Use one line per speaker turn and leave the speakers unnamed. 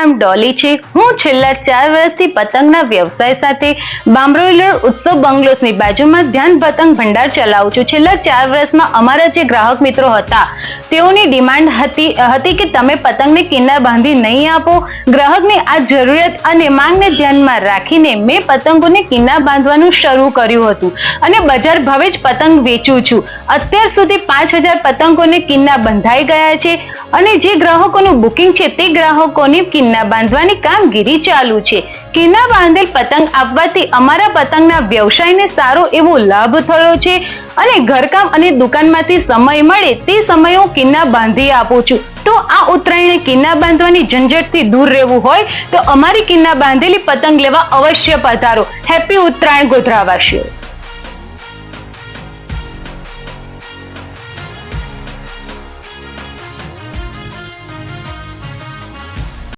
નામ ડોલી છે। હું છેલ્લા 4 વર્ષથી પતંગના વ્યવસાય સાથે બાંભરોઈલર ઉત્સવ બંગલોસની બાજુમાં ધ્યાન પતંગ ભંડાર ચલાવું છું। છેલ્લા 4 વર્ષમાં અમારા જે ગ્રાહક મિત્રો હતા તેઓની ડિમાન્ડ હતી કે તમે પતંગને કિન્ના બાંધી નહીં આપો। ગ્રાહકની આ જરૂરિયાત અને માંગને ધ્યાનમાં રાખીને મેં પતંગોને કિન્ના બાંધવાનું શરૂ કર્યું હતું અને બજાર ભાવે જ પતંગ વેચું છું। અત્યાર સુધી 5000 પતંગોને કિન્ના બંધાઈ ગયા છે અને જે ગ્રાહકોનું બુકિંગ છે તે ગ્રાહકોને કિન્ના બાંધવાની કામગીરી ચાલુ છે। કિન્ના બાંધેલ પતંગ આપવાથી અમારા પતંગના વ્યવસાયને સારો એવો લાભ થયો છે અને ઘરકામ અને દુકાનમાંથી સમય મળે તે સમયે હું કિન્ના બાંધી આપું છું। તો આ ઉત્તરાયણે કિન્ના બાંધવાની ઝંઝટથી દૂર રહેવું હોય તો અમારી કિન્ના બાંધેલી પતંગ લેવા અવશ્ય પધારો। હેપી ઉત્તરાયણ ગોધરાવાસીઓ।